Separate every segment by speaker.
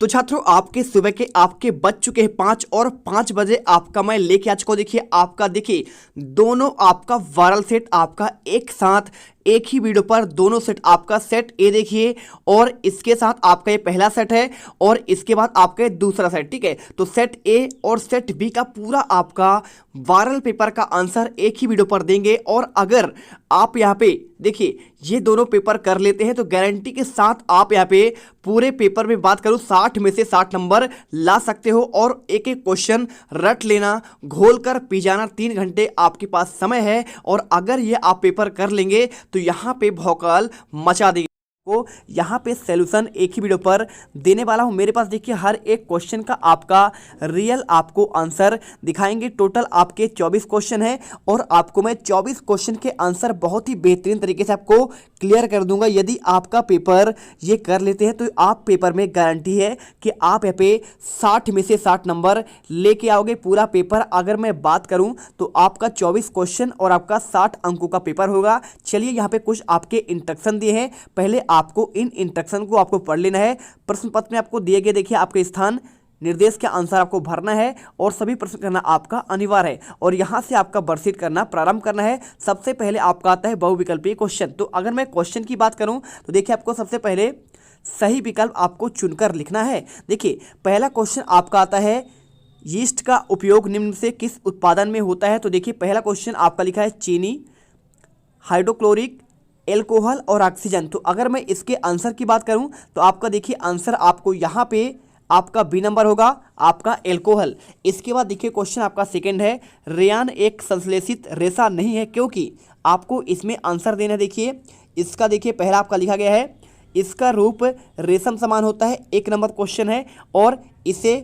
Speaker 1: तो छात्रों आपके सुबह के आपके बज चुके हैं 5 और 5 बजे आपका मैं लेके आ चुका हूं। देखिए आपका देखिए दोनों आपका वायरल सेट आपका एक साथ एक ही वीडियो पर दोनों सेट आपका सेट ए देखिए और इसके साथ आपका ये पहला सेट है और इसके बाद आपका दूसरा सेट। ठीक है, तो सेट ए और सेट बी का पूरा आपका वायरल पेपर का आंसर एक ही वीडियो पर देंगे। और अगर आप यहाँ पे देखिए ये दोनों पेपर कर लेते हैं तो गारंटी के साथ आप यहाँ पे पूरे पेपर में बात करूं 60 में से 60 नंबर ला सकते हो। और एक एक क्वेश्चन रट लेना, घोल कर पी जाना, 3 घंटे आपके पास समय है और अगर ये आप पेपर कर लेंगे तो यहाँ पे भौकाल मचा देगी। को यहाँ पे सॉल्यूशन एक ही वीडियो पर देने वाला हूँ। मेरे पास देखिए हर एक क्वेश्चन का आपका रियल आपको आंसर दिखाएंगे। टोटल आपके 24 क्वेश्चन हैं और आपको मैं 24 क्वेश्चन के आंसर बहुत ही बेहतरीन तरीके से आपको क्लियर कर दूंगा। यदि आपका पेपर ये कर लेते हैं तो आप पेपर में गारंटी है कि आप यहाँ पे 60 में से 60 नंबर लेके आओगे। पूरा पेपर अगर मैं बात करूं तो आपका 24 क्वेश्चन और आपका 60 अंकों का पेपर होगा। चलिए यहाँ पे कुछ आपके इंस्ट्रक्शन दिए हैं, पहले आपको इन इंस्ट्रक्शन को आपको पढ़ लेना है। प्रश्न पत्र में आपको दिए गए देखिए आपके स्थान निर्देश के अनुसार आपको भरना है और सभी प्रश्न करना आपका अनिवार्य है और यहां से आपका वर्कशीट करना प्रारंभ करना है। सबसे पहले आपका आता है बहुविकल्पीय क्वेश्चन। तो अगर मैं क्वेश्चन की बात करूं तो देखिए आपको सबसे पहले सही विकल्प आपको चुनकर लिखना है। देखिए पहला क्वेश्चन आपका आता है यीस्ट का उपयोग निम्न से किस उत्पादन में होता है। तो देखिए पहला क्वेश्चन आपका लिखा है चीनी, हाइड्रोक्लोरिक, एल्कोहल और ऑक्सीजन। तो अगर मैं इसके आंसर की बात करूं तो आपका देखिए आंसर आपको यहाँ पे आपका बी नंबर होगा, आपका एल्कोहल। इसके बाद देखिए क्वेश्चन आपका सेकंड है रेयान एक संश्लेषित रेशा नहीं है क्योंकि आपको इसमें आंसर देना है। देखिए इसका देखिए पहला आपका लिखा गया है इसका रूप रेशम समान होता है, 1 नंबर क्वेश्चन है और इसे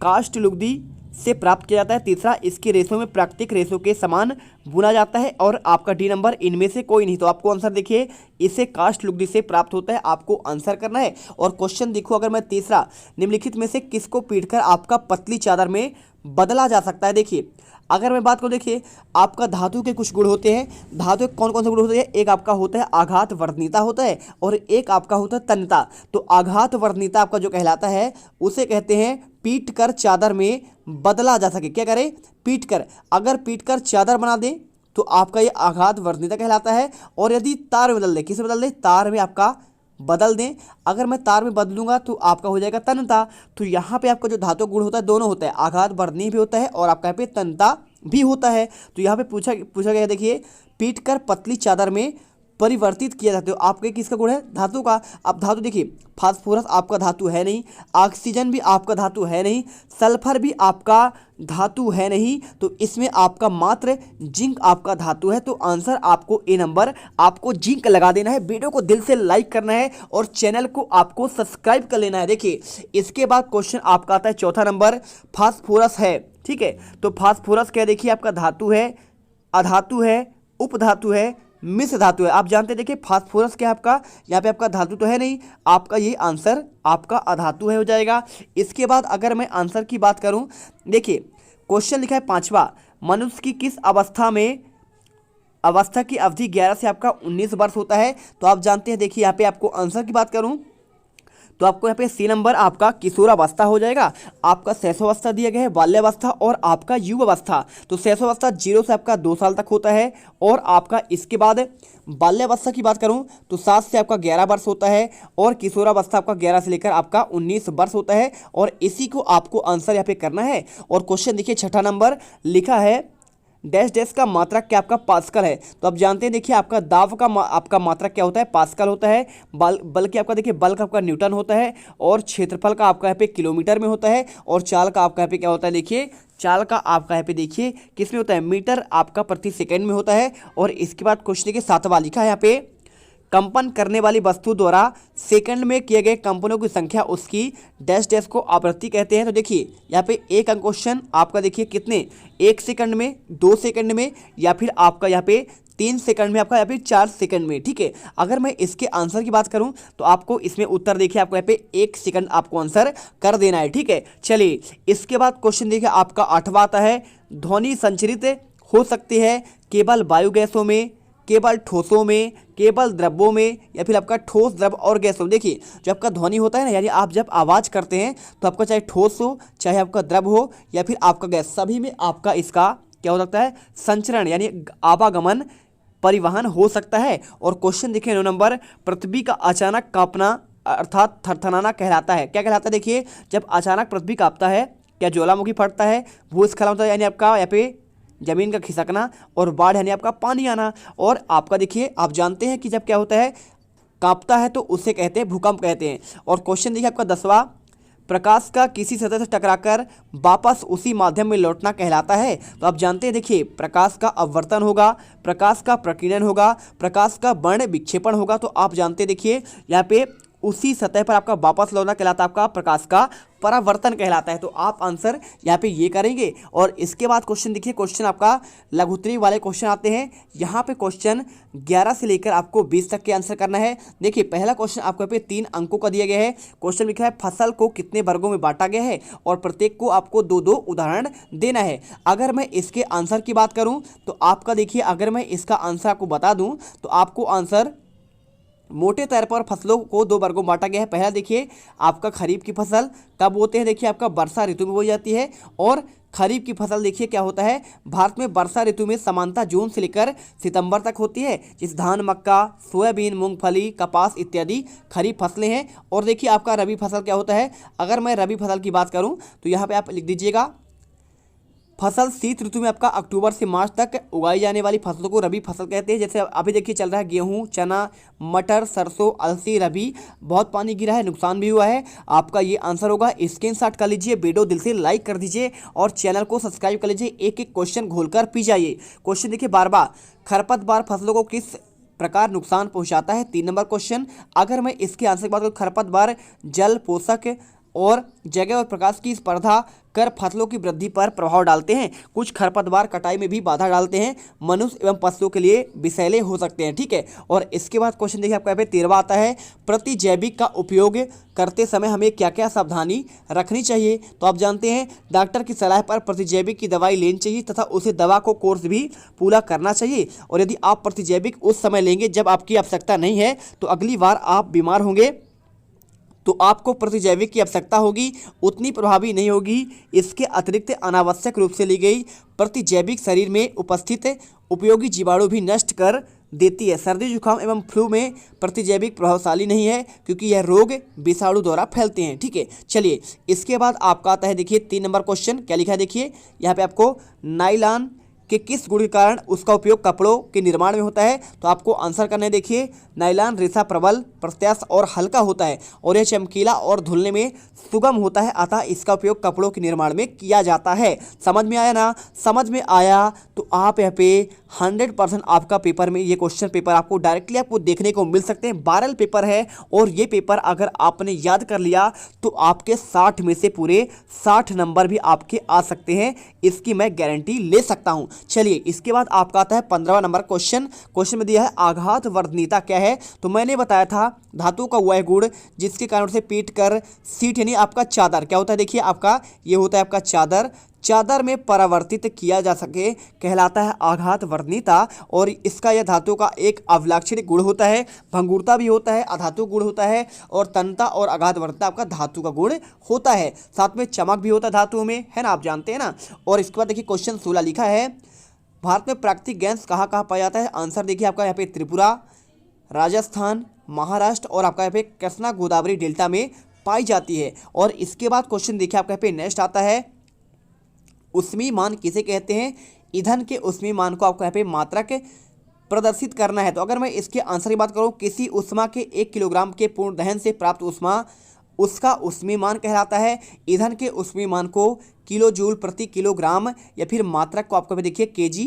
Speaker 1: काष्ठ लुगदी से प्राप्त किया जाता है। तीसरा इसके रेशों में प्राकृतिक रेशों के समान बुना जाता है और आपका डी नंबर इनमें से कोई नहीं। तो आपको आंसर देखिए इसे काष्ठ लुगदी से प्राप्त होता है, आपको आंसर करना है। और क्वेश्चन देखो अगर मैं तीसरा निम्नलिखित में से किसको पीटकर आपका पतली चादर में बदला जा सकता है। देखिए अगर मैं बात करूँ देखिए आपका धातु के कुछ गुण होते हैं। धातु के कौन कौन से गुण होते हैं, एक आपका होता है आघात वर्णनीयता होता है और एक आपका होता है तन्यता। तो आघात वर्णनीयता आपका जो कहलाता है उसे कहते हैं पीट कर चादर में बदला जा सके। क्या करें, पीट कर, अगर पीट कर चादर बना दें तो आपका ये आघात वर्णनीयता कहलाता है। और यदि तार में बदल दे, किसे बदल दे, तार में आपका बदल दें, अगर मैं तार में बदलूंगा तो आपका हो जाएगा तन्यता। तो यहाँ पे आपका जो धातु गुण होता है दोनों होता है, आघात वर्णनीय भी होता है और आपका यहाँ पे तन्यता भी होता है। तो यहाँ पे पूछा गया देखिए पीट कर पतली चादर में परिवर्तित किया जाता है। आपके किसका गुण है, धातु का। अब धातु देखिए फास्फोरस आपका धातु है नहीं, ऑक्सीजन भी आपका धातु है नहीं, सल्फर भी आपका धातु है नहीं, तो इसमें आपका मात्र जिंक आपका धातु है। तो आंसर आपको ए नंबर आपको जिंक लगा देना है। वीडियो को दिल से लाइक करना है और चैनल को आपको सब्सक्राइब कर लेना है। देखिए इसके बाद क्वेश्चन आपका आता है चौथा नंबर फास्फोरस है। ठीक है, तो फास्फोरस क्या देखिए आपका धातु है, अधातु है, उपधातु है, मिश्र धातु है। आप जानते हैं देखिए फास्फोरस क्या है आपका, यहाँ पे आपका धातु तो है नहीं, आपका ये आंसर आपका अधातु है हो जाएगा। इसके बाद अगर मैं आंसर की बात करूं देखिए क्वेश्चन लिखा है पांचवा मनुष्य की किस अवस्था की अवधि 11 से आपका 19 वर्ष होता है। तो आप जानते हैं देखिए यहाँ पे आपको आंसर की बात करूं तो आपको यहाँ पे सी नंबर आपका किशोरावस्था हो जाएगा। आपका शैशवावस्था दिया गया है, बाल्यावस्था और आपका युवावस्था। तो शैशवावस्था 0 से आपका 2 साल तक होता है और आपका इसके बाद बाल्यावस्था की बात करूं तो 7 से आपका 11 वर्ष होता है और किशोरावस्था आपका 11 से लेकर आपका 19 वर्ष होता है और इसी को आपको आंसर यहाँ पे करना है। और क्वेश्चन देखिए छठा नंबर लिखा है डैश डैश का मात्रक क्या आपका पास्कल है। तो आप जानते हैं देखिए आपका दाब का आपका मात्रक क्या होता है, पास्कल होता है। बल की आपका देखिए बल का आपका न्यूटन होता है और क्षेत्रफल का आपका यहाँ पे किलोमीटर में होता है और चाल का आपका यहाँ पे क्या होता है, देखिए चाल का आपका यहाँ पे देखिए किस में होता है, मीटर आपका प्रति सेकेंड में होता है। और इसके बाद क्वेश्चन देखिए सातवां लिखा है यहाँ पे कंपन करने वाली वस्तु द्वारा सेकंड में किए गए कंपनों की संख्या उसकी डैश डैश को आवृत्ति कहते हैं। तो देखिए यहाँ पे एक अंक क्वेश्चन आपका देखिए कितने, 1 सेकंड में, 2 सेकंड में या फिर आपका यहाँ पे 3 सेकंड में, आपका यहाँ पे 4 सेकंड में। ठीक है, अगर मैं इसके आंसर की बात करूं तो आपको इसमें उत्तर देखिए आपको यहाँ पे 1 सेकंड आपको आंसर कर देना है। ठीक है, चलिए इसके बाद क्वेश्चन देखिए आपका 8वां आता है ध्वनि संचरित हो सकती है केवल वायु गैसों में, केवल ठोसों में, केवल द्रव्यों में, या फिर आपका ठोस, द्रव और गैसों में। देखिए जो आपका ध्वनि होता है ना, यानी आप जब आवाज़ करते हैं तो आपका चाहे ठोस हो, चाहे आपका द्रव हो, या फिर आपका गैस, सभी में आपका इसका क्या हो सकता है, संचरण यानी आवागमन, परिवहन हो सकता है। और क्वेश्चन देखिए 9 नंबर, पृथ्वी का अचानक कांपना अर्थात थरथराना कहलाता है। क्या कहलाता है? देखिए जब अचानक पृथ्वी कांपता है, क्या ज्वालामुखी फटता है, भूस्खलन होता है यानी आपका यहाँ पे जमीन का खिसकना, और बाढ़ यानी आपका पानी आना। और आपका देखिए आप जानते हैं कि जब क्या होता है, कांपता है तो उसे कहते हैं भूकंप कहते हैं। और क्वेश्चन देखिए आपका 10वां, प्रकाश का किसी सतह से टकराकर वापस उसी माध्यम में लौटना कहलाता है। तो आप जानते हैं देखिए प्रकाश का अपवर्तन होगा, प्रकाश का प्रकीर्णन होगा, प्रकाश का वर्ण विक्षेपण होगा। तो आप जानते हैं देखिए यहाँ पे उसी सतह पर आपका वापस लौटना कहलाता है आपका प्रकाश का परावर्तन कहलाता है। तो आप आंसर यहाँ पे ये करेंगे। और इसके बाद क्वेश्चन देखिए, क्वेश्चन आपका लघुत्तरी वाले क्वेश्चन आते हैं। यहाँ पे क्वेश्चन 11 से लेकर आपको 20 तक के आंसर करना है। देखिए पहला क्वेश्चन आपको यहाँ पे 3 अंकों का दिया गया है। क्वेश्चन लिखा है फसल को कितने वर्गों में बांटा गया है, और प्रत्येक को आपको 2-2 उदाहरण देना है। अगर मैं इसके आंसर की बात करूँ तो आपका देखिए, अगर मैं इसका आंसर आपको बता दूँ तो आपको आंसर मोटे तौर पर फसलों को 2 वर्गों में बांटा गया है। पहला देखिए आपका खरीफ की फसल कब होते हैं, देखिए आपका वर्षा ऋतु में बोई जाती है। और खरीफ की फसल देखिए क्या होता है, भारत में वर्षा ऋतु में सामान्यतः जून से लेकर सितंबर तक होती है। जिस धान, मक्का, सोयाबीन, मूंगफली, कपास इत्यादि खरीफ फसलें हैं। और देखिए आपका रबी फसल क्या होता है, अगर मैं रबी फसल की बात करूँ तो यहाँ पर आप लिख दीजिएगा, फसल शीत ऋतु में आपका अक्टूबर से मार्च तक उगाई जाने वाली फसलों को रबी फसल कहते हैं। जैसे अभी देखिए चल रहा है गेहूं, चना, मटर, सरसों, अलसी रबी। बहुत पानी गिरा है, नुकसान भी हुआ है। आपका ये आंसर होगा। स्क्रीनशॉट कर लीजिए, वीडियो दिल से लाइक कर दीजिए और चैनल को सब्सक्राइब कर लीजिए। एक एक क्वेश्चन घोलकर पी जाइए। क्वेश्चन देखिए 12वां, खरपतवार फसलों को किस प्रकार नुकसान पहुँचाता है? 3 नंबर क्वेश्चन। अगर मैं इसके आंसर की बात करूँ, खरपतवार जल, पोषक और जगह और प्रकाश की स्पर्धा कर फसलों की वृद्धि पर प्रभाव डालते हैं। कुछ खरपतवार कटाई में भी बाधा डालते हैं, मनुष्य एवं पशुओं के लिए विषैले हो सकते हैं। ठीक है। और इसके बाद क्वेश्चन देखिए आपका यहाँ पे 13वां आता है, प्रतिजैविक का उपयोग करते समय हमें क्या क्या सावधानी रखनी चाहिए? तो आप जानते हैं डॉक्टर की सलाह पर प्रतिजैविक की दवाई लेनी चाहिए तथा उसे दवा को कोर्स भी पूरा करना चाहिए। और यदि आप प्रतिजैविक उस समय लेंगे जब आपकी आवश्यकता नहीं है तो अगली बार आप बीमार होंगे तो आपको प्रतिजैविक की आवश्यकता होगी, उतनी प्रभावी नहीं होगी। इसके अतिरिक्त अनावश्यक रूप से ली गई प्रतिजैविक शरीर में उपस्थित उपयोगी जीवाणु भी नष्ट कर देती है। सर्दी, जुकाम एवं फ्लू में प्रतिजैविक प्रभावशाली नहीं है क्योंकि यह रोग विषाणु द्वारा फैलते हैं। ठीक है। चलिए इसके बाद आपका आता है देखिए 3 नंबर क्वेश्चन। क्या लिखा है देखिए यहाँ पे आपको, नायलॉन कि किस गुण के कारण उसका उपयोग कपड़ों के निर्माण में होता है? तो आपको आंसर करना है। देखिए नायलॉन रेशा प्रबल, प्रत्यास्थ और हल्का होता है और यह चमकीला और धुलने में सुगम होता है, अतः इसका उपयोग कपड़ों के निर्माण में किया जाता है। समझ में आया ना? समझ में आया तो आप यहाँ पे 100% आपका पेपर में ये क्वेश्चन पेपर आपको डायरेक्टली आपको देखने को मिल सकते हैं। 12 पेपर है और ये पेपर अगर आपने याद कर लिया तो आपके 60 में से पूरे 60 नंबर भी आपके आ सकते हैं, इसकी मैं गारंटी ले सकता हूँ। चलिए इसके बाद आपका आता है 15वां नंबर क्वेश्चन। क्वेश्चन में दिया है आघात वर्धनीयता क्या है? तो मैंने बताया था धातु का वह गुण जिसके कारण से पीट कर सीट यानी आपका चादर क्या होता है, देखिए आपका ये होता है आपका चादर, चादर में परावर्तित किया जा सके कहलाता है आघात वर्धनीयता। और इसका यह धातु का एक अवलाक्षणिक गुण होता है। भंगुरता भी होता है, अधातु गुण होता है, और तन्यता और आघात वर्धनीयता आपका धातु का गुण होता है। साथ में चमक भी होता है धातुओं में, है ना, आप जानते हैं ना। और इसके बाद देखिए क्वेश्चन 16 लिखा है, भारत में प्राकृतिक गैस कहाँ कहाँ पाया जाता है? आंसर देखिए आपका यहाँ पे त्रिपुरा, राजस्थान, महाराष्ट्र और आपका यहाँ पे कृष्णा गोदावरी डेल्टा में पाई जाती है। और इसके बाद क्वेश्चन देखिए आपका यहाँ पे नेक्स्ट आता है, ऊष्मीय मान किसे कहते हैं? ईंधन के ऊष्मीय मान को आपको यहाँ पे मात्रक प्रदर्शित करना है। तो अगर मैं इसके आंसर की बात करूँ, किसी ऊष्मा के 1 किलोग्राम के पूर्ण दहन से प्राप्त ऊष्मा उसका ऊष्मीय मान कहलाता है। ईंधन के ऊष्मीय मान को किलो जूल प्रति किलोग्राम या फिर मात्रक को आपको देखिए केजी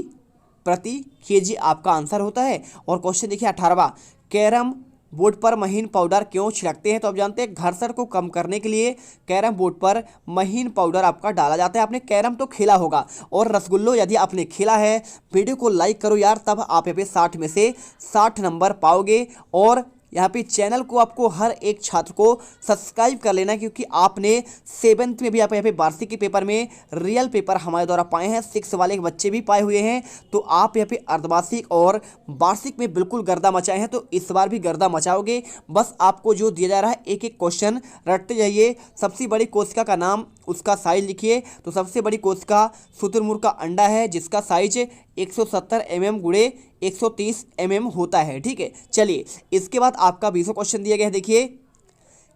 Speaker 1: प्रति केजी आपका आंसर होता है। और क्वेश्चन देखिए 18वां, कैरम बोर्ड पर महीन पाउडर क्यों छिड़कते हैं? तो आप जानते हैं घर्षण को कम करने के लिए कैरम बोर्ड पर महीन पाउडर आपका डाला जाता है। आपने कैरम तो खेला होगा और रसगुल्लो यदि आपने खेला है, वीडियो को लाइक करो यार, तब आप यहाँ पे 60 में से 60 नंबर पाओगे। और यहाँ पे चैनल को आपको हर एक छात्र को सब्सक्राइब कर लेना, क्योंकि आपने 7th में भी आप यहाँ पे वार्षिक के पेपर में रियल पेपर हमारे द्वारा पाए हैं, 6 वाले बच्चे भी पाए हुए हैं। तो आप यहाँ पे अर्धवार्षिक और वार्षिक में बिल्कुल गर्दा मचाए हैं, तो इस बार भी गर्दा मचाओगे। बस आपको जो दिया जा रहा है एक एक क्वेश्चन रटते जाइए। सबसे बड़ी कोशिका का नाम, उसका साइज लिखिए। तो सबसे बड़ी कोशिका शुतुरमुर्ग का अंडा है, जिसका साइज 170 mm गुणे 130 mm होता है। ठीक है, चलिए इसके बाद आपका 20वां क्वेश्चन दिया गया है। देखिए,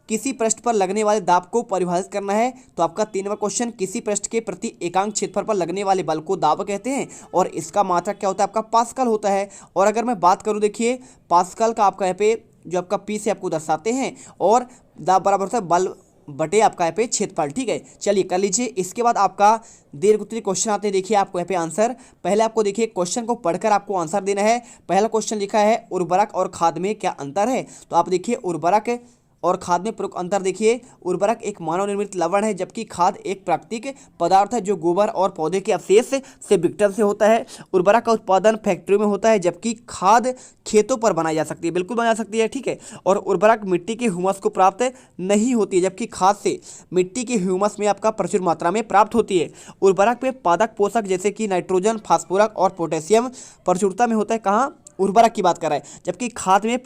Speaker 1: किसी पृष्ठ पर लगने वाले दाब को परिभाषित करना है। तो आपका 3वां क्वेश्चन, किसी पृष्ठ के प्रति एकांक क्षेत्रफल पर लगने वाले बल को दाब कहते हैं, और इसका मात्रक क्या होता है? आपका पास्कल होता है। और अगर मैं बात करूं, देखिए पास्कल का आपका यहाँ पे जो आपका पी से आपको दर्शाते हैं, और दाब बराबर होता है बल बटे आपका यहाँ पे क्षेत्रफल। ठीक है, चलिए कर लीजिए। इसके बाद आपका दीर्घ क्वेश्चन आते हैं। देखिए आपको यहाँ पे आंसर, पहले आपको देखिए क्वेश्चन को पढ़कर आपको आंसर देना है। पहला क्वेश्चन लिखा है, उर्वरक और खाद में क्या अंतर है? तो आप देखिए उर्वरक और खाद में प्रमुख अंतर देखिए। उर्वरक एक मानव निर्मित लवण है, जबकि खाद एक प्राकृतिक पदार्थ है जो गोबर और पौधे के अवशेष से विघटन से होता है। उर्वरक का उत्पादन फैक्ट्रियों में होता है, जबकि खाद खेतों पर बनाई जा सकती है, बिल्कुल बना सकती है। ठीक है, और उर्वरक मिट्टी के ह्यूमस को प्राप्त नहीं होती है, जबकि खाद से मिट्टी के ह्यूमस में आपका प्रचुर मात्रा में प्राप्त होती है। उर्वरक में पादक पोषक जैसे कि नाइट्रोजन, फास्फोरस और पोटेशियम प्रचुरता में होता है। कहाँ? उर्वरक की बात कर रहा है। जबकि खाद में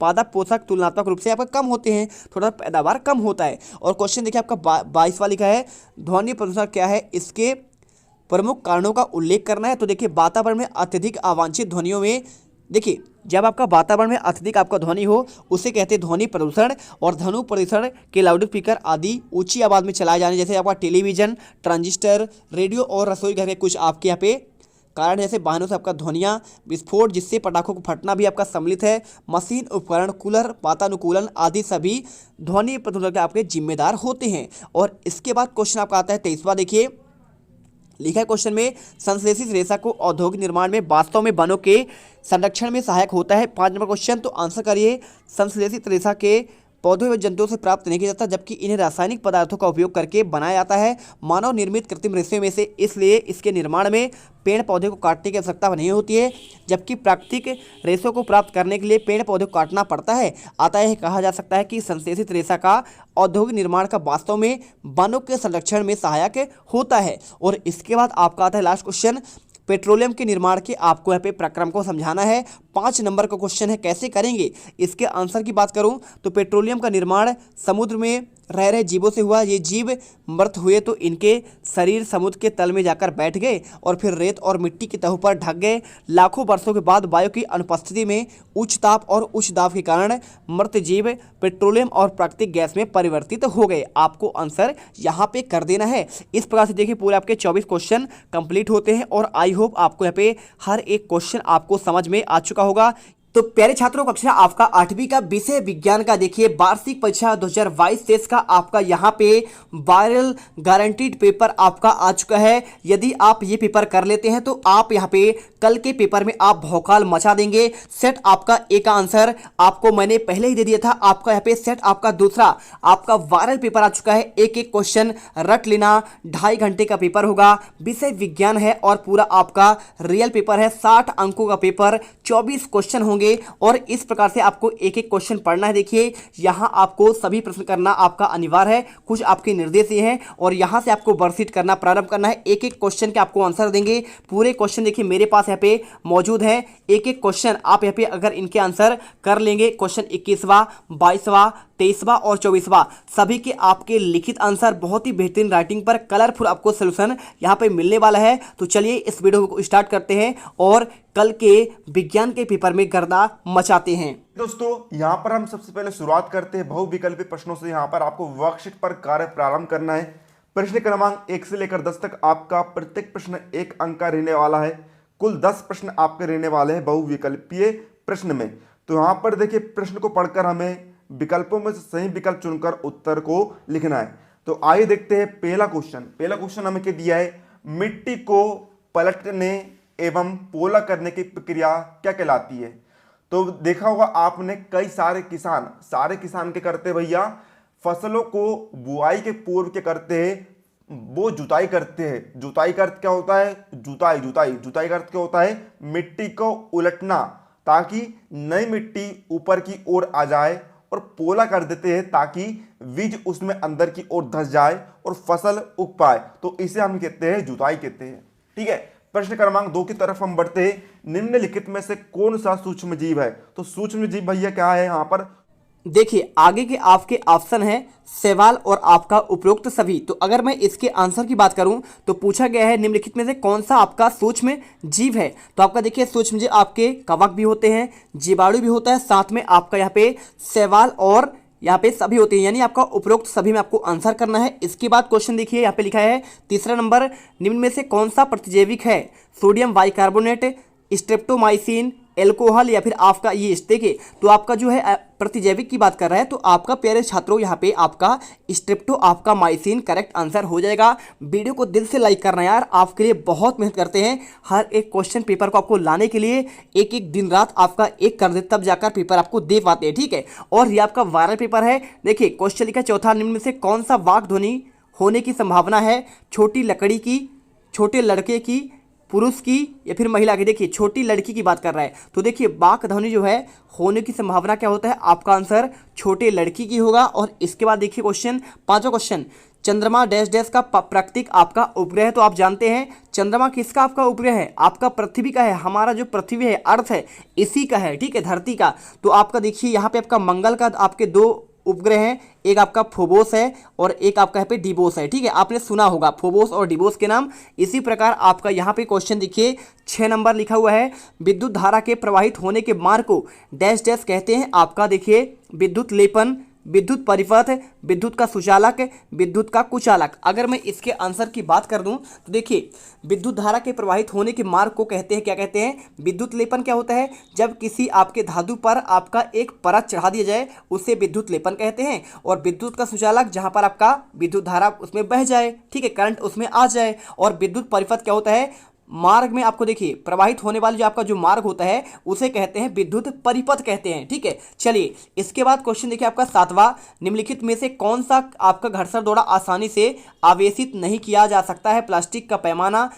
Speaker 1: पादप पोषक तुलनात्मक रूप से आपका कम होते हैं, थोड़ा पैदावार कम होता है। और क्वेश्चन देखिए आपका 22वां लिखा है, ध्वनि प्रदूषण क्या है? इसके प्रमुख कारणों का उल्लेख करना है। तो देखिए वातावरण में अत्यधिक अवांछित ध्वनियों में, देखिए जब आपका वातावरण में अत्यधिक आपका ध्वनि हो उसे कहते हैं ध्वनि प्रदूषण। और ध्वनि प्रदूषण के लाउड स्पीकर आदि ऊंची आवाज़ में चलाए जाने, जैसे आपका टेलीविजन, ट्रांजिस्टर, रेडियो और रसोई घर के कुछ आपके यहाँ पे कारण, जैसे वाहनों से आपका ध्वनियाँ, विस्फोट जिससे पटाखों को फटना भी आपका सम्मिलित है, मशीन, उपकरण, कूलर, वातानुकूलन आदि सभी ध्वनि प्रदूषण के आपके जिम्मेदार होते हैं। और इसके बाद क्वेश्चन आपका आता है 23वां। देखिए लिखा है क्वेश्चन में, संश्लेषित रेशा को औद्योगिक निर्माण में वास्तव में वनों के संरक्षण में सहायक होता है। 5 नंबर क्वेश्चन, तो आंसर करिए। संश्लेषित रेशा के पौधों व जंतुओं से प्राप्त नहीं किया जाता, जबकि इन्हें रासायनिक पदार्थों का उपयोग करके बनाया जाता है मानव निर्मित कृत्रिम रेशे में से, इसलिए इसके निर्माण में पेड़ पौधे को काटने की आवश्यकता नहीं होती है, जबकि प्राकृतिक रेशों को प्राप्त करने के लिए पेड़ पौधे को काटना पड़ता है। अतः यह कहा जा सकता है कि संश्लेषित रेशा का औद्योगिक निर्माण का वास्तव में वनों के संरक्षण में सहायक होता है। और इसके बाद आपका आता है लास्ट क्वेश्चन, पेट्रोलियम के निर्माण के आपको यहाँ पे प्रक्रम को समझाना है। 5 नंबर का क्वेश्चन है, कैसे करेंगे? इसके आंसर की बात करूं तो पेट्रोलियम का निर्माण समुद्र में रह रहे जीवों से हुआ। ये जीव मृत हुए तो इनके शरीर समुद्र के तल में जाकर बैठ गए और फिर रेत और मिट्टी की तहों पर ढक गए। लाखों वर्षों के बाद वायु की अनुपस्थिति में उच्च ताप और उच्च दाब के कारण मृत जीव पेट्रोलियम और प्राकृतिक गैस में परिवर्तित हो गए। आपको आंसर यहाँ पे कर देना है। इस प्रकार से देखिए पूरे आपके 24 क्वेश्चन कंप्लीट होते हैं, और आई होप आपको यहाँ पे हर एक क्वेश्चन आपको समझ में आ चुका होगा। तो प्यारे छात्रों, कक्षा आपका 8वीं का विषय विज्ञान का देखिए वार्षिक परीक्षा 2022-23 का आपका यहाँ पे वायरल गारंटीड पेपर आपका आ चुका है। यदि आप ये पेपर कर लेते हैं तो आप यहाँ पे कल के पेपर में आप भौकाल मचा देंगे। सेट आपका ए का आंसर आपको मैंने पहले ही दे दिया था। आपका यहाँ पे सेट आपका दूसरा आपका वायरल पेपर आ चुका है। एक एक क्वेश्चन रट लेना, 2.5 घंटे का पेपर होगा, विषय विज्ञान है और पूरा आपका रियल पेपर है। 60 अंकों का पेपर, 24 क्वेश्चन होंगे और इस प्रकार से आपको एक एक क्वेश्चन पढ़ना है। देखिए यहां आपको सभी प्रश्न करना आपका अनिवार्य है। कुछ आपके निर्देश ये हैं और यहां से आपको वर्कशीट करना प्रारंभ करना है। एक एक क्वेश्चन के आपको आंसर देंगे। पूरे क्वेश्चन देखिए मेरे पास यहाँ पे मौजूद है। एक एक क्वेश्चन आप यहाँ पे अगर इनके आंसर कर लेंगे, क्वेश्चन 21वां, 22वां, 23वां और 24वां, सभी के आपके लिखित आंसर बहुत ही बेहतरीन राइटिंग पर कलरफुल आपको सोल्यूशन यहाँ पे मिलने वाला है। तो चलिए इस वीडियो को स्टार्ट करते हैं और कल के विज्ञान के पेपर में गर्दा मचाते हैं।
Speaker 2: दोस्तों यहाँ पर हम सबसे पहले शुरुआत करते हैं बहुविकल्पी प्रश्नों से। यहाँ पर आपको वर्कशीट पर कार्य प्रारंभ करना है। प्रश्न क्रमांक 1 से लेकर 10 तक आपका प्रत्येक प्रश्न 1 अंक का रहने वाला है। कुल 10 प्रश्न आपके रहने वाले हैं बहुविकल्पीय प्रश्न में। तो यहाँ पर देखिए प्रश्न को पढ़कर हमें विकल्पों में से सही विकल्प चुनकर उत्तर को लिखना है। तो आइए देखते हैं पहला क्वेश्चन हमें क्या दिया है, मिट्टी को पलटने एवं पोला करने की प्रक्रिया क्या कहलाती है। तो देखा होगा आपने कई सारे किसान क्या करते हैं भैया, फसलों को बुआई के पूर्व क्या करते हैं, वो जुताई करते हैं। जुताई का अर्थ क्या होता है, जुताई का अर्थ क्या होता है, मिट्टी को उलटना। ताकि नई मिट्टी ऊपर की ओर आ जाए, और पोला कर देते हैं ताकि बीज उसमें अंदर की ओर धंस जाए और फसल उग पाए। तो इसे हम कहते हैं जुताई कहते हैं। ठीक है, प्रश्न क्रमांक 2 की तरफ हम बढ़ते हैं। निम्नलिखित में से कौन सा सूक्ष्म जीव है? तो सूक्ष्म जीव भैया क्या है यहाँ पर?
Speaker 1: देखिए आगे के आपके ऑप्शन है शैवाल और आपका उपरोक्त सभी। तो अगर मैं इसके आंसर की बात करूं तो पूछा गया है निम्नलिखित में से कौन सा आपका सूक्ष्म जीव है। तो आपका देखिए सूक्ष्म जीव आपके कवक भी होते हैं, जीवाणु भी होता है, साथ में आपका यहाँ पे शैवाल और यहाँ पे सभी होते हैं, यानी आपका उपरोक्त सभी में आपको आंसर करना है। इसके बाद क्वेश्चन देखिए यहाँ पे लिखा है तीसरा नंबर, निम्न में से कौन सा प्रतिजैविक है? सोडियम बाइकार्बोनेट, स्ट्रेप्टोमाइसिन, एल्कोहल या फिर आपका यीस्ट। देखिए तो आपका जो है प्रतिजैविक की बात कर रहा है, तो आपका प्यारे छात्रों यहाँ पे आपका स्ट्रेप्टो आपका माइसिन करेक्ट आंसर हो जाएगा। वीडियो को दिल से लाइक करना यार, आपके लिए बहुत मेहनत करते हैं हर एक क्वेश्चन पेपर को आपको लाने के लिए, एक एक दिन रात आपका एक कर दे तब जाकर पेपर आपको दे पाते हैं। ठीक है, और ये आपका वायरल पेपर है। देखिए क्वेश्चन लिखा चौथा, निम्न में से कौन सा वाक् ध्वनि होने की संभावना है? छोटी लकड़ी की, छोटे लड़के की, पुरुष की या फिर महिला की। देखिए छोटी लड़की की बात कर रहा है, तो देखिए वाक् ध्वनि जो है होने की संभावना क्या होता है? आपका आंसर छोटे लड़की की होगा। और इसके बाद देखिए क्वेश्चन पांचवा क्वेश्चन, चंद्रमा डैश डैश का प्राकृतिक आपका उपग्रह। तो आप जानते हैं चंद्रमा किसका आपका उपग्रह है? आपका पृथ्वी का है, हमारा जो पृथ्वी है अर्थ है इसी का है। ठीक है, धरती का। तो आपका देखिए यहाँ पे आपका मंगल का आपके दो उपग्रह हैं, एक आपका फोबोस है और एक आपका यहाँ पे डिबोस है। ठीक है, आपने सुना होगा फोबोस और डिबोस के नाम। इसी प्रकार आपका यहाँ पे क्वेश्चन देखिए 6 नंबर लिखा हुआ है, विद्युत धारा के प्रवाहित होने के मार्ग को डैश डैश कहते हैं। आपका देखिए विद्युत लेपन, विद्युत परिपथ, विद्युत का सुचालक, विद्युत का कुचालक। अगर मैं इसके आंसर की बात कर दूं तो देखिए विद्युत धारा के प्रवाहित होने के मार्ग को कहते हैं, क्या कहते हैं? विद्युत लेपन। क्या होता है? जब किसी आपके धातु पर आपका एक परत चढ़ा दिया जाए उसे विद्युत लेपन कहते हैं। और विद्युत का सुचालक जहां पर आपका विद्युत धारा उसमें बह जाए, ठीक है, करंट उसमें आ जाए। और विद्युत परिपथ क्या होता है? मार्ग में आपको देखिए प्रवाहित होने वाले जो आपका जो मार्ग होता है उसे कहते हैं विद्युत परिपथ कहते हैं। ठीक है, चलिए इसके बाद क्वेश्चन देखिए आपका 7वां, निम्नलिखित में से कौन सा आपका घर्षण द्वारा आसानी से आवेशित नहीं किया जा सकता है? प्लास्टिक का पैमाना,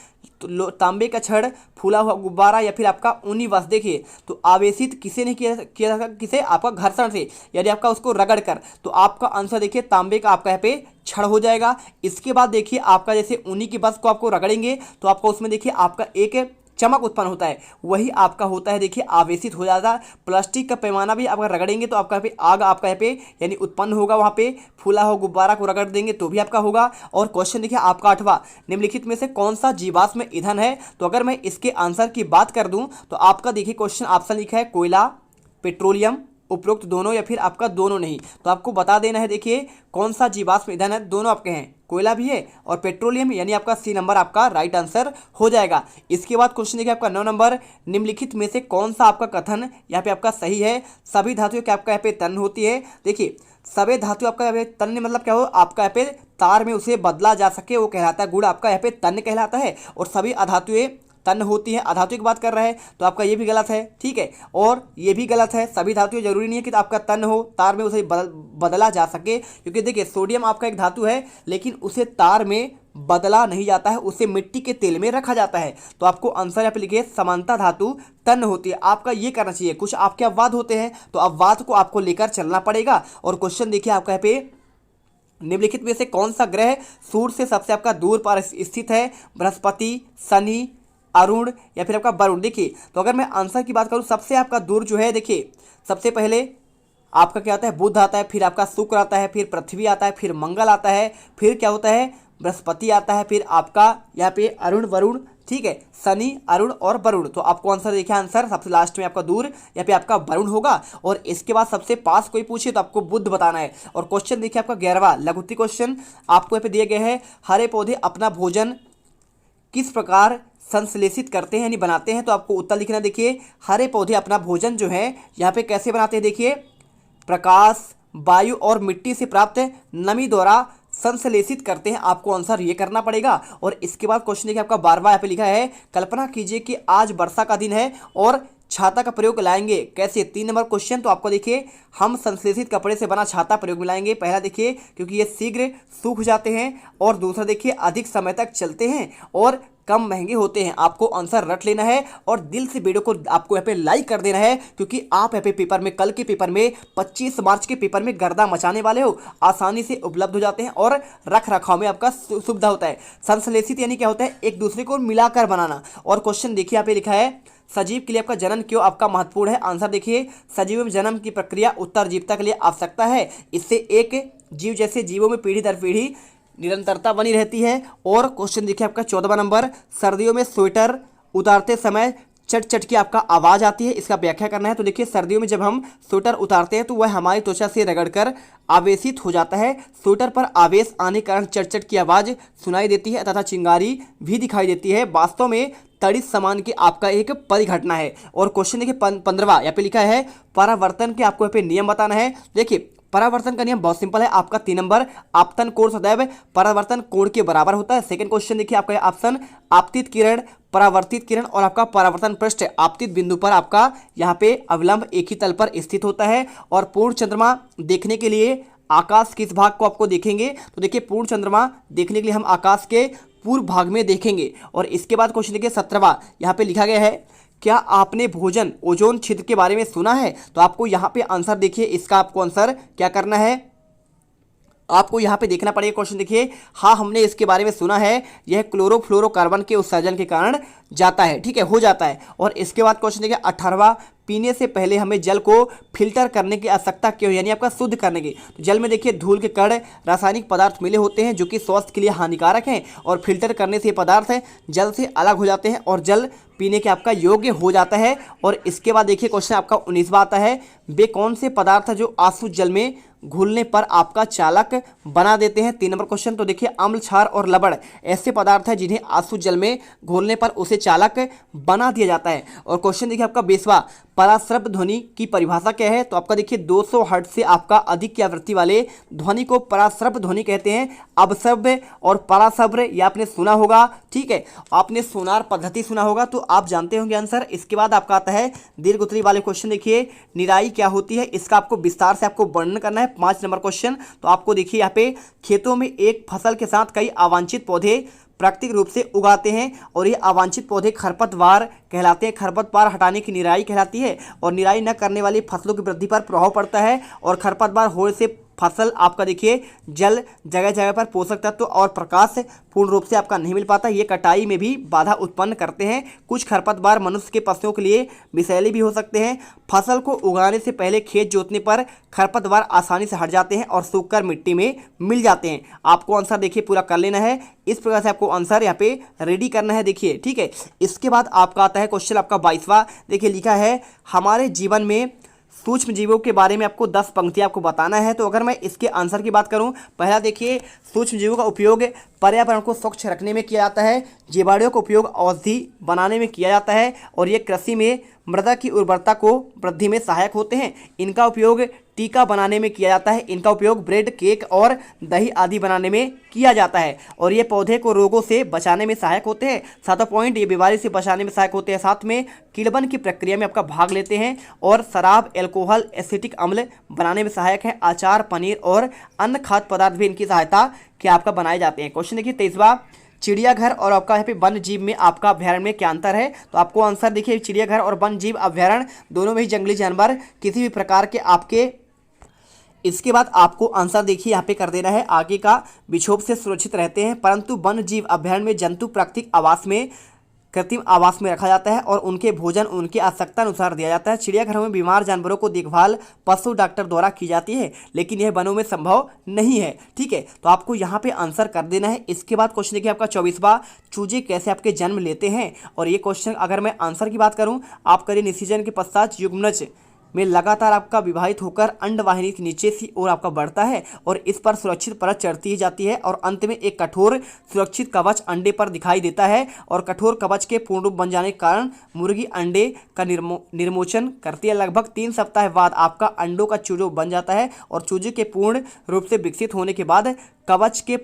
Speaker 1: तांबे का छड़, फूला हुआ गुब्बारा या फिर आपका ऊनी वस्त्र। देखिए तो आवेशित किसे नहीं किया जा सकता? किसे? आपका घर्षण से, यानी आपका उसको रगड़ कर। तो आपका आंसर देखिए तांबे का आपका यहाँ पे छड़ हो जाएगा। इसके बाद देखिए आपका जैसे ऊनी की वस्त्र को आपको रगड़ेंगे तो आपका उसमें देखिए आपका एक चमक उत्पन्न होता है, वही आपका होता है देखिए आवेशित हो जाता है। प्लास्टिक का पैमाना भी आपका रगड़ेंगे तो आपका यहाँ पे आग आपका यहाँ पे यानी उत्पन्न होगा, वहाँ पे फूला हो गुब्बारा को रगड़ देंगे तो भी आपका होगा। और क्वेश्चन देखिए आपका 8वां, निम्नलिखित में से कौन सा जीवाश्म ईंधन है? तो अगर मैं इसके आंसर की बात कर दूं तो आपका देखिए क्वेश्चन ऑप्शन लिखा है कोयला, पेट्रोलियम, उपरोक्त दोनों या फिर आपका दोनों नहीं। तो आपको बता देना है देखिए कौन सा जीवाश्म ईंधन है। दोनों आपके हैं, कोयला भी है और पेट्रोलियम, यानी आपका सी नंबर आपका राइट आंसर हो जाएगा। इसके बाद क्वेश्चन देखिए आपका 9 नंबर, निम्नलिखित में से कौन सा आपका कथन यहाँ पे आपका सही है? सभी धातुओं की आपका यहाँ पे तन्य होती है। देखिए सभी धातु आपका यहाँ पे तन्य मतलब क्या हो? आपका यहाँ पे तार में उसे बदला जा सके वो कहलाता है गुण, आपका यहाँ पे तन्य कहलाता है। और सभी अधातुएं तन्य होती है, अधातु की बात कर रहा है तो आपका ये भी गलत है। ठीक है, और ये भी गलत है। सभी धातुएं जरूरी नहीं है कि आपका तन्य हो, तार में उसे बदला जा सके। क्योंकि देखिए सोडियम आपका एक धातु है लेकिन उसे तार में बदला नहीं जाता है, उसे मिट्टी के तेल में रखा जाता है। तो आपको आंसर यहाँ पे लिखिए समानता धातु तन्य होती है। आपका ये करना चाहिए। कुछ आपके अपवाद होते हैं तो अपवाद को आपको लेकर चलना पड़ेगा। और क्वेश्चन देखिए आपका यहाँ पे, निम्नलिखित में से कौन सा ग्रह सूर्य से सबसे आपका दूर पर स्थित है? बृहस्पति, शनि, अरुण या फिर आपका वरुण। देखिए तो अगर मैं आंसर की बात करूं सबसे आपका दूर जो है, देखिए सबसे पहले आपका क्या आता है? बुध आता है, फिर आपका शुक्र आता है, फिर पृथ्वी आता है, फिर मंगल आता है, फिर क्या होता है? बृहस्पति आता है, फिर आपका यहाँ पे अरुण वरुण। ठीक है, शनि, अरुण और वरुण। तो आपको आंसर देखिए, आंसर सबसे लास्ट में आपका दूर यहाँ पे आपका वरुण होगा। और इसके बाद सबसे पास कोई पूछे तो आपको बुध बताना है। और क्वेश्चन देखिए आपका 11वां लघुत्तम क्वेश्चन आपको यहाँ पे दिए गए हैं, हरे पौधे अपना भोजन किस प्रकार संश्लेषित करते हैं यानी बनाते हैं? तो आपको उत्तर लिखना। देखिए हरे पौधे अपना भोजन जो है यहाँ पे कैसे बनाते हैं? देखिए प्रकाश, वायु और मिट्टी से प्राप्त नमी द्वारा संश्लेषित करते हैं। आपको आंसर ये करना पड़ेगा। और इसके बाद क्वेश्चन देखिए आपका 12वां यहाँ पे लिखा है, कल्पना कीजिए कि आज वर्षा का दिन है और छाता का प्रयोग लाएंगे कैसे? 3 नंबर क्वेश्चन। तो आपको देखिए हम संश्लेषित कपड़े से बना छाता प्रयोग में लाएंगे। पहला देखिए क्योंकि ये शीघ्र सूख जाते हैं, और दूसरा देखिए अधिक समय तक चलते हैं और कम महंगे होते हैं। आपको आंसर रट लेना है और दिल से वीडियो को आपको यहाँ पे लाइक कर देना है, क्योंकि आप यहाँ पे पेपर में, कल के पेपर में, 25 मार्च के पेपर में गर्दा मचाने वाले हो। आसानी से उपलब्ध हो जाते हैं और रख रखाव में आपका सुविधा होता है। संश्लेषित यानी क्या होता है? एक दूसरे को मिलाकर बनाना। और क्वेश्चन देखिए यहाँ पे लिखा है सजीव के लिए आपका जन्म क्यों आपका महत्वपूर्ण है? आंसर देखिए सजीव में जन्म की प्रक्रिया उत्तरजीविता के लिए आवश्यकता है। इससे एक जीव जैसे जीवों में पीढ़ी दर पीढ़ी निरंतरता बनी रहती है। और क्वेश्चन देखिए आपका 14वां नंबर, सर्दियों में स्वेटर उतारते समय चट चट की आपका आवाज़ आती है, इसका व्याख्या करना है। तो देखिए सर्दियों में जब हम स्वेटर उतारते हैं तो वह हमारी त्वचा से रगड़कर आवेशित हो जाता है। स्वेटर पर आवेश आने के कारण चट चट की आवाज़ सुनाई देती है तथा चिंगारी भी दिखाई देती है। वास्तव में तड़ित सामान की आपका एक परिघटना है। और क्वेश्चन देखिए 15वां, यहाँ पे लिखा है परावर्तन के आपको यहाँ पे नियम बताना है। देखिए परावर्तन का नियम बहुत सिंपल है। आपका 3 नंबर, आपतन कोण सदैव परावर्तन कोण के बराबर होता है। सेकंड क्वेश्चन देखिए आपका ऑप्शन आपतित किरण, परावर्तित किरण और आपका परावर्तन पृष्ठ आपतित बिंदु पर आपका यहाँ पे अवलंब एक ही तल पर स्थित होता है। और पूर्ण चंद्रमा देखने के लिए आकाश किस भाग को आपको देखेंगे? तो देखिए पूर्ण चंद्रमा देखने के लिए हम आकाश के पूर्व भाग में देखेंगे। और इसके बाद क्वेश्चन देखिए 17वां, यहाँ पे लिखा गया है क्या आपने भोजन ओजोन छिद्र के बारे में सुना है? तो आपको यहाँ पे आंसर देखिए, इसका आपको आंसर क्या करना है, आपको यहाँ पे देखना पड़ेगा। क्वेश्चन देखिए हाँ हमने इसके बारे में सुना है, यह क्लोरोफ्लोरोकार्बन के उत्सर्जन के कारण जाता है, ठीक है, हो जाता है। और इसके बाद क्वेश्चन देखिए 18वां, पीने से पहले हमें जल को फिल्टर करने की आवश्यकता क्यों, यानी आपका शुद्ध करने की। तो जल में देखिए धूल के कण रासायनिक पदार्थ मिले होते हैं जो कि स्वास्थ्य के लिए हानिकारक हैं, और फिल्टर करने से ये पदार्थ जल से अलग हो जाते हैं और जल पीने के आपका योग्य हो जाता है। और इसके बाद देखिए क्वेश्चन आपका 19वां आता है, वे कौन से पदार्थ जो आसुत जल में घुलने पर आपका चालक बना देते हैं? 3 नंबर क्वेश्चन। तो देखिए अम्ल, क्षार और लवण ऐसे पदार्थ हैं जिन्हें आसुत जल में घोलने पर उसे चालक बना दिया जाता है। और क्वेश्चन देखिए आपका 20वां, पराश्रव्य ध्वनि की परिभाषा क्या है? तो आपका देखिए 200 हर्ट्ज से आपका अधिक की आवृत्ति वाले ध्वनि को पराश्रव्य ध्वनि कहते हैं। अपश्रव्य और पराश्रव्य ये आपने सुना होगा, ठीक है, आपने सोनार पद्धति सुना होगा तो आप जानते होंगे आंसर। इसके बाद आपका आता है दीर्घ उत्तरी वाले क्वेश्चन। देखिए निराई क्या होती है, इसका आपको विस्तार से आपको वर्णन करना है। 5 नंबर क्वेश्चन। तो आपको देखिए यहाँ पे खेतों में एक फसल के साथ कई अवांछित पौधे प्राकृतिक रूप से उगाते हैं और ये अवांछित पौधे खरपतवार कहलाते हैं। खरपतवार हटाने की निराई कहलाती है और निराई न करने वाली फसलों की वृद्धि पर प्रभाव पड़ता है। और खरपतवार होने से फसल आपका देखिए जल, जगह जगह पर पोषक तत्व और प्रकाश पूर्ण रूप से आपका नहीं मिल पाता। ये कटाई में भी बाधा उत्पन्न करते हैं। कुछ खरपतवार मनुष्य के पशुओं के लिए विषैले भी हो सकते हैं। फसल को उगाने से पहले खेत जोतने पर खरपतवार आसानी से हट जाते हैं और सूखकर मिट्टी में मिल जाते हैं। आपको आंसर देखिए पूरा कर लेना है, इस प्रकार से आपको आंसर यहाँ पे रेडी करना है, देखिए, ठीक है। इसके बाद आपका आता है क्वेश्चन आपका 22वां। देखिए लिखा है हमारे जीवन में सूक्ष्म जीवों के बारे में आपको 10 पंक्तियां आपको बताना है। तो अगर मैं इसके आंसर की बात करूं, पहला देखिए सूक्ष्म जीवों का उपयोग पर्यावरण को स्वच्छ रखने में किया जाता है। जीवाणुओं का उपयोग औषधि बनाने में किया जाता है और ये कृषि में मृदा की उर्वरता को वृद्धि में सहायक होते हैं। इनका उपयोग टीका बनाने में किया जाता है। इनका उपयोग ब्रेड, केक और दही आदि बनाने में किया जाता है। और ये पौधे को रोगों से बचाने में सहायक होते हैं। 7वां पॉइंट, ये बीमारी से बचाने में सहायक होते हैं। साथ में किण्वन की प्रक्रिया में आपका भाग लेते हैं और शराब, एल्कोहल, एसिटिक अम्ल बनाने में सहायक है। अचार, पनीर और अन्य खाद्य पदार्थ भी इनकी सहायता के आपका बनाए जाते हैं। क्वेश्चन देखिए 23वां, चिड़ियाघर और आपका यहाँ पे वन्य जीव में आपका अभ्यारण्य में क्या अंतर है? तो आपको आंसर देखिए चिड़ियाघर और वन्य जीव अभ्यारण्य दोनों में ही जंगली जानवर किसी भी प्रकार के आपके, इसके बाद आपको आंसर देखिए यहाँ पे कर देना है, आगे का विक्षोभ से सुरक्षित रहते हैं, परंतु वन्य जीव अभ्यारण्य में जंतु प्राकृतिक आवास में, कृत्रिम आवास में रखा जाता है और उनके भोजन उनकी आवश्यकता अनुसार दिया जाता है। चिड़ियाघरों में बीमार जानवरों को देखभाल पशु डॉक्टर द्वारा की जाती है, लेकिन यह वनों में संभव नहीं है, ठीक है। तो आपको यहाँ पे आंसर कर देना है। इसके बाद क्वेश्चन देखिए आपका 24वां, चूजे कैसे आपके जन्म लेते हैं? और ये क्वेश्चन अगर मैं आंसर की बात करूँ, आप करिए निषेचन के पश्चात युग्मनज में लगातार आपका विभाजित होकर अंडवाहिनी के नीचे की ओर आपका बढ़ता है और इस पर सुरक्षित परत चढ़ती ही जाती है और अंत में एक कठोर सुरक्षित कवच अंडे पर दिखाई देता है। और कठोर कवच के पूर्ण रूप बन जाने के कारण मुर्गी अंडे का निर्मोचन करती है। लगभग 3 सप्ताह बाद आपका अंडों का चूजो बन जाता है और चूजे के पूर्ण रूप से विकसित होने के बाद कवच के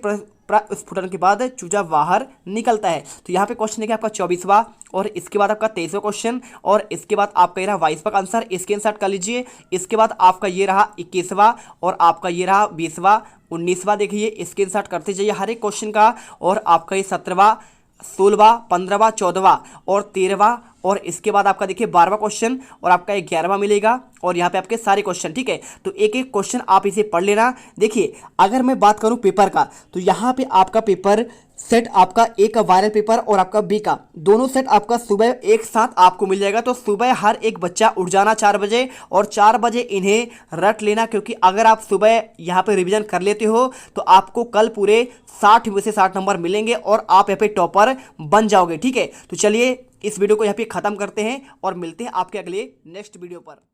Speaker 1: प्रस्फुटन के बाद चूजा बाहर निकलता है। तो यहाँ पे क्वेश्चन है कि आपका 24वां और इसके बाद आपका 23वां क्वेश्चन और इसके बाद आपका ये रहा 22वां का आंसर, स्क्रीनशॉट कर लीजिए। इसके बाद आपका ये रहा 21वां और आपका ये रहा 20वां, 19वां देखिए स्क्रीनशॉट करते जाइए हर एक क्वेश्चन का। और आपका ये 17वां, 16वां, 15वां, 14वां और 13वां और इसके बाद आपका देखिए 12वां क्वेश्चन और आपका 11वां मिलेगा और यहाँ पे आपके सारे क्वेश्चन, ठीक है। तो एक एक क्वेश्चन आप इसे पढ़ लेना। देखिए अगर मैं बात करूँ पेपर का तो यहाँ पे आपका पेपर सेट आपका ए का वायरल पेपर और आपका बी का दोनों सेट आपका सुबह एक साथ आपको मिल जाएगा। तो सुबह हर एक बच्चा उठ जाना 4 बजे और 4 बजे इन्हें रट लेना, क्योंकि अगर आप सुबह यहाँ पे रिवीजन कर लेते हो तो आपको कल पूरे 60 में से 60 नंबर मिलेंगे और आप यहाँ पे टॉपर बन जाओगे, ठीक है। तो चलिए इस वीडियो को यहाँ पे ख़त्म करते हैं और मिलते हैं आपके अगले नेक्स्ट वीडियो पर।